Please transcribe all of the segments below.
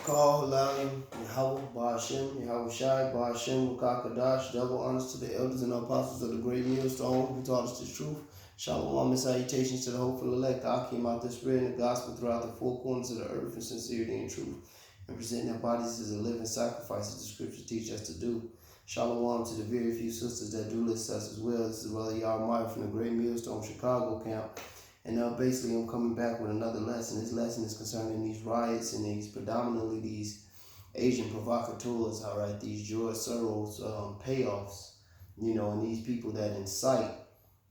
Call Lalim, Yahweh, Ba'ashem, Yahweh Shai, Ba'ashem, Wakakadash, double honors to the elders and apostles of the great millstone who taught us the truth. Shalom and salutations to the hopeful elect. I came out there spreading the gospel throughout the four corners of the earth in sincerity and truth, and presenting their bodies as a living sacrifice as the scriptures teach us to do. Shalom to the very few sisters that do listen to us as well. This is Brother Yarmaya from the Great Millstone Chicago camp. And basically, I'm coming back with another lesson. This lesson is concerning these riots and predominantly these Asian provocateurs, all right, these George Soros payoffs, and these people that incite,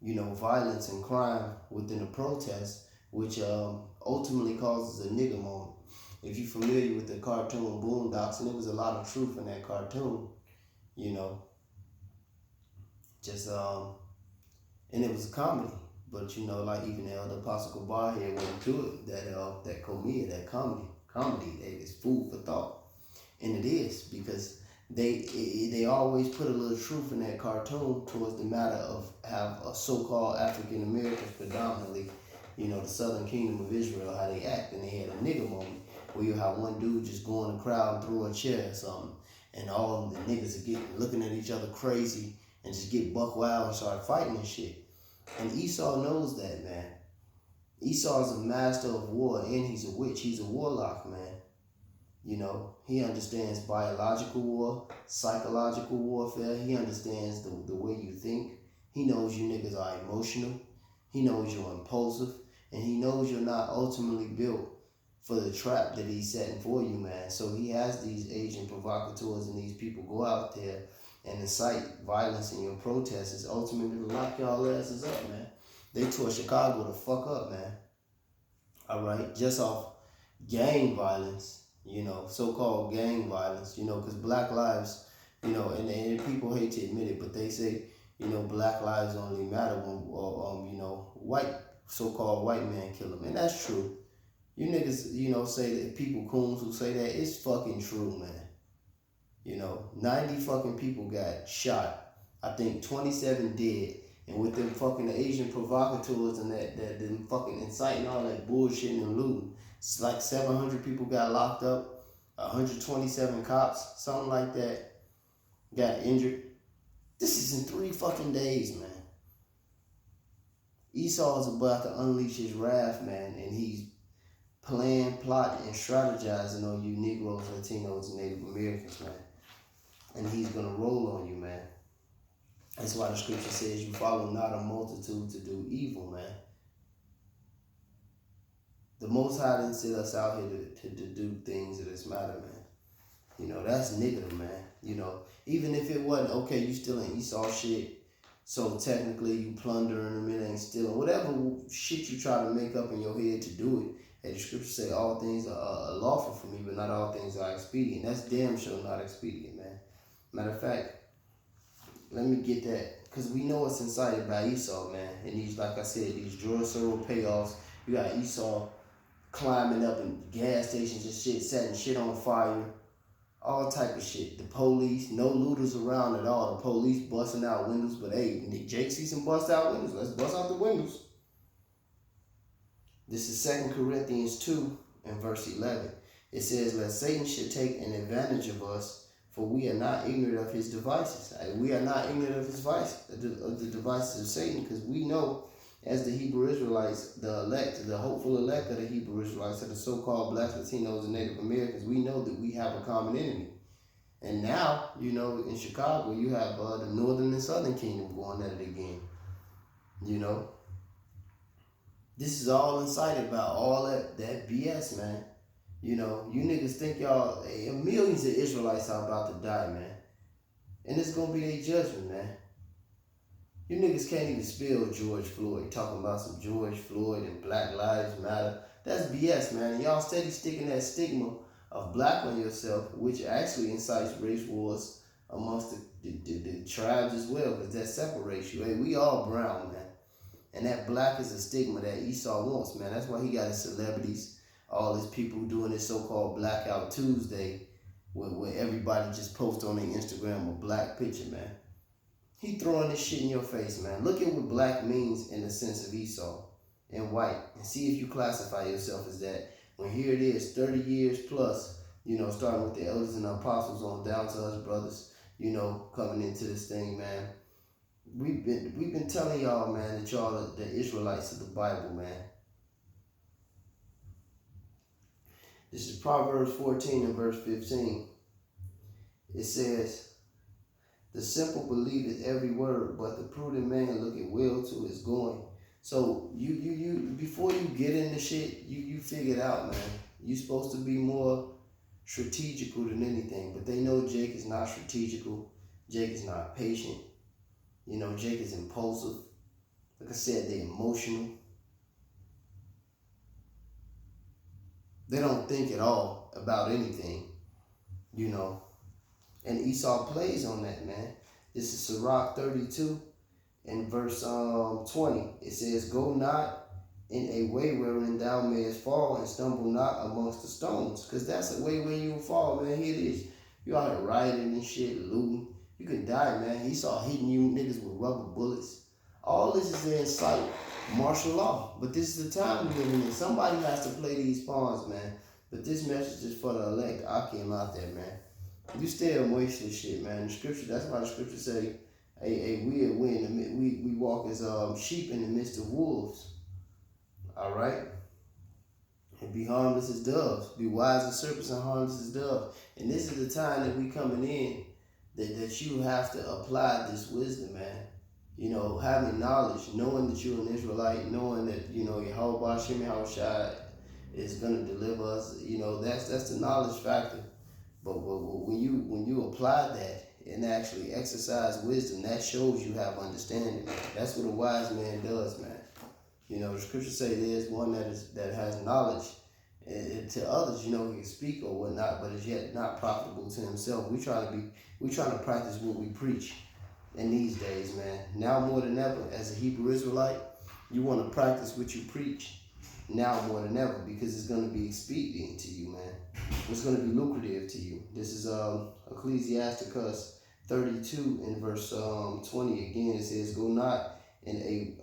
violence and crime within a protest, which ultimately causes a nigger moment. If you're familiar with the cartoon Boondocks, and there was a lot of truth in that cartoon, just and it was a comedy. But like even the elder Apostle Bar here went to it, that comedy, is food for thought. And it is, because they always put a little truth in that cartoon towards the matter of have a so-called African Americans predominantly, the Southern Kingdom of Israel, how they act. And they had a nigger moment where you have one dude just go in the crowd and throw a chair or something, and all the niggas are looking at each other crazy and just get buck wild and start fighting and shit. And Esau knows that, man. Esau is a master of war, and he's a witch. He's a warlock, man. He understands biological war, psychological warfare. He understands the way you think. He knows you niggas are emotional. He knows you're impulsive. And he knows you're not ultimately built for the trap that he's setting for you, man. So he has these Asian provocateurs and these people go out there and incite violence in your protests is ultimately to lock y'all asses up, man. They tore Chicago the fuck up, man. All right, just off gang violence, so-called gang violence, because Black lives, and people hate to admit it, but they say, Black lives only matter when, white, so-called white man kill them, and that's true. You niggas, say that people coons who say that, it's fucking true, man. 90 fucking people got shot. I think 27 dead. And with them fucking Asian provocateurs and that them fucking inciting all that bullshit and looting, it's like 700 people got locked up, 127 cops, something like that, got injured. This is in 3 fucking days, man. Esau is about to unleash his wrath, man, and he's planning, plotting, and strategizing on you Negroes, Latinos, and Native Americans, man. And he's going to roll on you, man. That's why the scripture says you follow not a multitude to do evil, man. The Most High didn't set us out here to do things of this matter, man. That's nigger, man. Even if it wasn't, okay, you stealing Esau shit, so technically you plundering them, it ain't stealing. Whatever shit you try to make up in your head to do it, and the scripture say all things are lawful for me, but not all things are expedient. That's damn sure not expedient, man. Matter of fact, let me get that, because we know it's incited by Esau, man. And these, like I said, these George Soros payoffs, you got Esau climbing up in gas stations and shit, setting shit on fire, all type of shit. The police, no looters around at all. The police busting out windows, but hey, Jake sees some bust out windows. Let's bust out the windows. This is 2 Corinthians 2 and verse 11. It says, "Lest Satan should take an advantage of us, for we are not ignorant of his devices." We are not ignorant of his of the devices of Satan, because we know, as the Hebrew Israelites, the elect, the hopeful elect of the Hebrew Israelites, of the so-called Blacks, Latinos, and Native Americans, we know that we have a common enemy. And now, in Chicago, you have the Northern and Southern Kingdom going at it again. This is all incited by all that BS, man. You niggas think y'all, millions of Israelites are about to die, man. And it's going to be their judgment, man. You niggas can't even spell George Floyd, talking about some George Floyd and Black Lives Matter. That's BS, man. And y'all steady sticking that stigma of black on yourself, which actually incites race wars amongst the tribes as well, because that separates you. Hey, we all brown, man. And that black is a stigma that Esau wants, man. That's why he got his celebrities, all his people doing this so-called Blackout Tuesday, where everybody just posts on their Instagram a black picture, man. He throwing this shit in your face, man. Look at what black means in the sense of Esau and white, and see if you classify yourself as that. When here it is, 30 years plus, You know, starting with the elders and the apostles on down to us brothers, you know, coming into this thing, man. We've been telling y'all, man, that y'all are the Israelites of the Bible, man. This is Proverbs 14 and verse 15. It says, the simple believeth every word, but the prudent man looketh well to his going. So you before you get into shit, you figure it out, man. You supposed to be more strategical than anything. But they know Jake is not strategical. Jake is not patient. You know, Jake is impulsive. Like I said, they're emotional. They don't think at all about anything, you know. And Esau plays on that, man. This is Sirach 32 and verse 20. It says, go not in a way wherein thou mayest fall, and stumble not amongst the stones. Because that's the way where you will fall, man. Here it is. You out here rioting and shit, looting. You can die, man. Esau hitting you niggas with rubber bullets. All this is in sight. Martial law. But this is the time we're living in. Somebody has to play these pawns, man. But this message is for the elect. I came out there, man. You still waste this shit, man. The scripture, that's why the scripture say, we walk as sheep in the midst of wolves. All right? And be harmless as doves. Be wise as serpents and harmless as doves. And this is the time that we coming in that you have to apply this wisdom, man. You know, having knowledge, knowing that you're an Israelite, knowing that, you know, Yahweh Shem Yahushua is going to deliver us. You know, that's the knowledge factor. But when you apply that and actually exercise wisdom, that shows you have understanding. That's what a wise man does, man. You know, the scriptures say there's one that has knowledge, and to others, you know, he can speak or whatnot, but is yet not profitable to himself. We trying to practice what we preach in these days, man. Now more than ever, as a Hebrew Israelite, you want to practice what you preach now more than ever, because it's going to be expedient to you, man. It's going to be lucrative to you. This is Ecclesiasticus 32 in verse 20. Again, it says, go not in a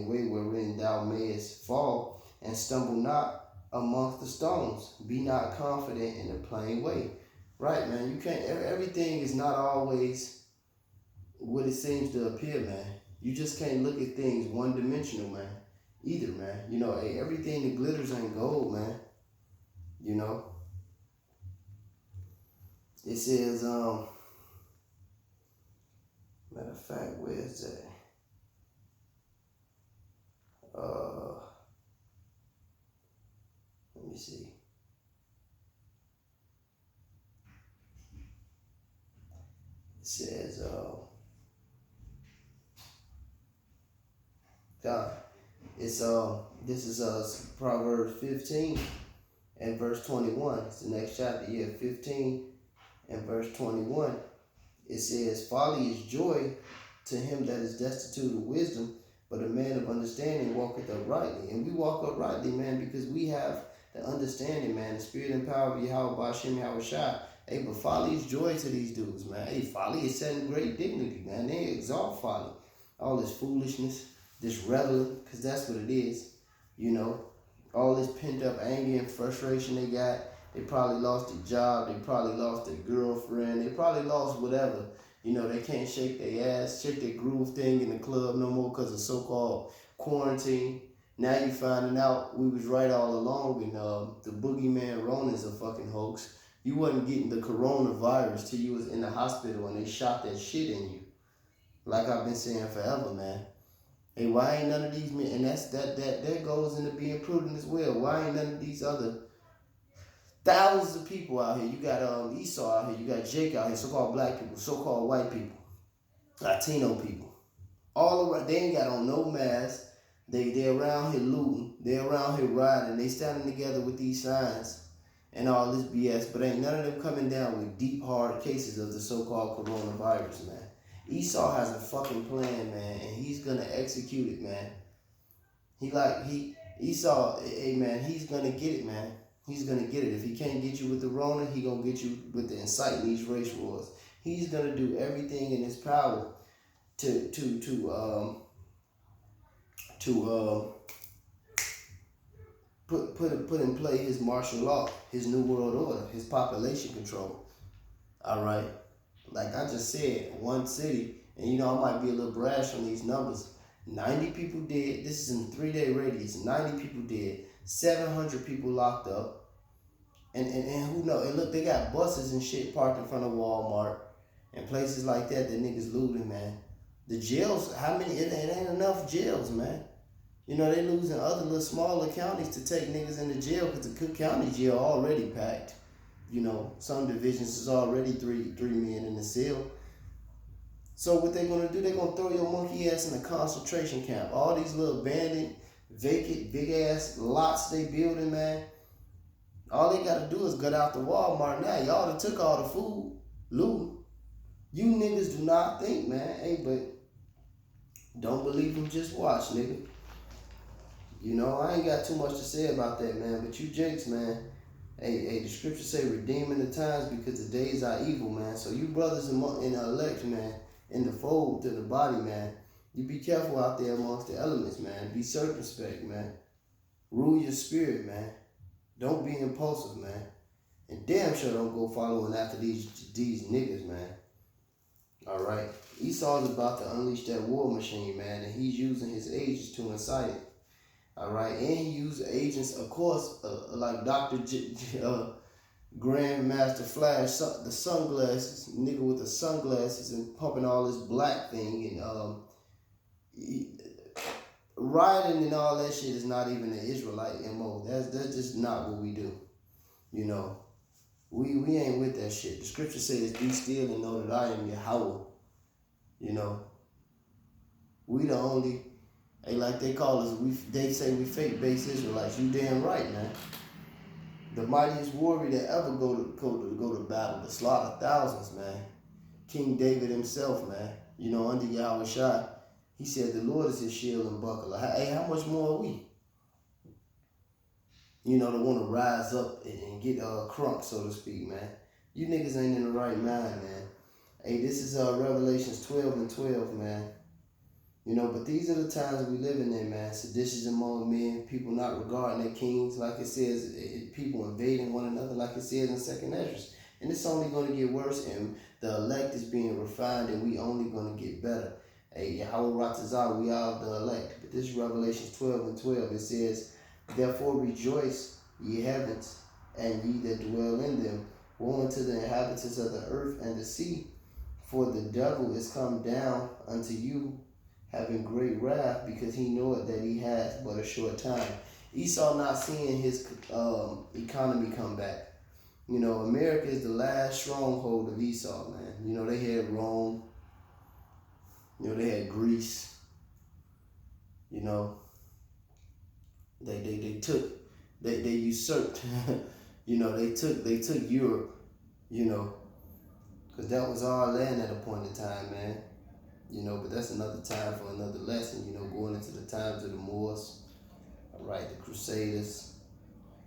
way wherein thou mayest fall, and stumble not amongst the stones. Be not confident in a plain way. Right, man. You can't. Everything is not always what it seems to appear, man. You just can't look at things one-dimensional, man. Either, man. You know, everything that glitters ain't gold, man. You know. It says, matter of fact, where is that? Let me see. It says, God, it's this is Proverbs 15 and verse 21. It's the next chapter, 15 and verse 21. It says, folly is joy to him that is destitute of wisdom, but a man of understanding walketh uprightly. And we walk uprightly, man, because we have the understanding, man, the spirit and power of Yahweh Shem Yahushua. Hey, but folly is joy to these dudes, man. Hey, folly is set in great dignity, man. They exalt folly. All this foolishness, this reveling, because that's what it is, you know. All this pent-up anger and frustration they got. They probably lost their job. They probably lost their girlfriend. They probably lost whatever. You know, they can't shake their ass, shake their groove thing in the club no more because of so-called quarantine. Now you finding out we was right all along, and the boogeyman Rona is a fucking hoax. You wasn't getting the coronavirus till you was in the hospital and they shot that shit in you. Like I've been saying forever, man. Hey, why ain't none of these men, and that goes into being prudent as well. Why ain't none of these other thousands of people out here? You got Esau out here, you got Jake out here, so-called black people, so-called white people, Latino people. All around, they ain't got on no mask. They around here looting. They around here riding. They standing together with these signs and all this BS, but ain't none of them coming down with deep, hard cases of the so-called coronavirus, man. Esau has a fucking plan, man, and he's gonna execute it, man. Esau, hey, man, he's gonna get it, man. He's gonna get it. If he can't get you with the Rona, he gonna get you with the inciting these race wars. He's gonna do everything in his power to put in play his martial law, his new world order, his population control. All right, like I just said, one city, and I might be a little brash on these numbers. 90 people dead. This is in a 3-day radius. 90 people dead. 700 people locked up. And who knows? And look, they got buses and shit parked in front of Walmart and places like that niggas looting, man. The jails, how many? It ain't enough jails, man. They losing other little smaller counties to take niggas into jail because the Cook County jail already packed. Some divisions is already three men in the cell. So what they gonna do? They gonna throw your monkey ass in a concentration camp. All these little abandoned, vacant, big ass lots they building, man. All they gotta do is get out the Walmart now. Y'all done took all the food, loot. You niggas do not think, man. Hey, but don't believe them, just watch, nigga. I ain't got too much to say about that, man. But you jakes, man. Hey, the scriptures say redeeming the times because the days are evil, man. So you brothers in the elect, man, in the fold to the body, man. You be careful out there amongst the elements, man. Be circumspect, man. Rule your spirit, man. Don't be impulsive, man. And damn sure don't go following after these niggas, man. All right. Esau's about to unleash that war machine, man, and he's using his agents to incite it. All right. And he used agents, of course, like Dr. Grandmaster Flash, the sunglasses, nigga with the sunglasses and pumping all this black thing and rioting and all that shit is not even an Israelite MO. That's just not what we do. We ain't with that shit. The scripture says, "Be still and know that I am Yahweh." We the only, like they call us. They say we fake base Israelites. You damn right, man. The mightiest warrior that ever go to battle, to slaughter thousands, man. King David himself, man. Under Yahweh Shai, he said the Lord is his shield and buckler. Hey, how much more are we? To want to rise up and get crunk, so to speak, man. You niggas ain't in the right mind, man. Hey, this is Revelations 12:12, man. But these are the times we living in, man. Seditious among men, people not regarding their kings, like it says, people invading one another, like it says in 2nd Ezra. And it's only going to get worse, and the elect is being refined, and we only going to get better. Hey, Yahweh Ratazah, we are the elect. But this is Revelations 12:12. It says, "Therefore rejoice, ye heavens, and ye that dwell in them. Woe unto the inhabitants of the earth and the sea, for the devil is come down unto you, having great wrath, because he knoweth that he has but a short time." Esau not seeing his economy come back. America is the last stronghold of Esau, man. They had Rome. They had Greece. They usurped. They took Europe. Because that was our land at a point in time, man. But that's another time for another lesson, going into the times of the Moors, all right, the Crusaders.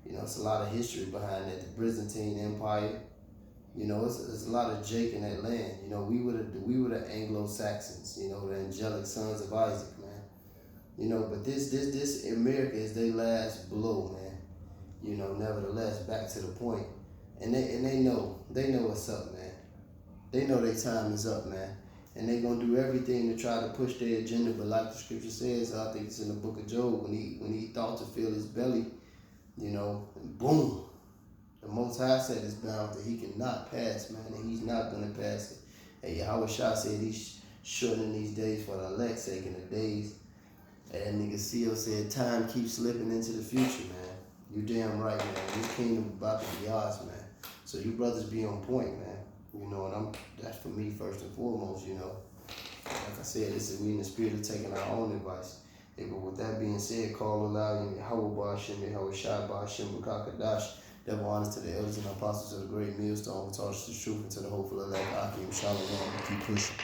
It's a lot of history behind that, the Byzantine Empire. It's a lot of Jake in that land. We were the Anglo-Saxons, the angelic sons of Isaac, man. But this America is their last blow, man. Nevertheless, back to the point. And they know what's up, man. They know their time is up, man. And they're gonna do everything to try to push their agenda, but like the scripture says, I think it's in the book of Job, when he thought to fill his belly, and boom, the Most High set his bounds that he cannot pass, man, and he's not gonna pass it. Hey, Yahweh Shah said he's shortening these days for the elect's sake, and the days. And nigga Seal said time keeps slipping into the future, man. You damn right, man. This kingdom about to be ours, man. So you brothers be on point, man. And that's for me first and foremost, Like I said, this is we in the spirit of taking our own advice. Hey, but with that being said, call aloud in Yahweh Ba'ashem, Yahweh Shai Ba'ashem, B'kakadash. Double honors to the elders and apostles of the great millstone who taught us the truth and to the hopeful elect. Akim Shalom. Keep pushing.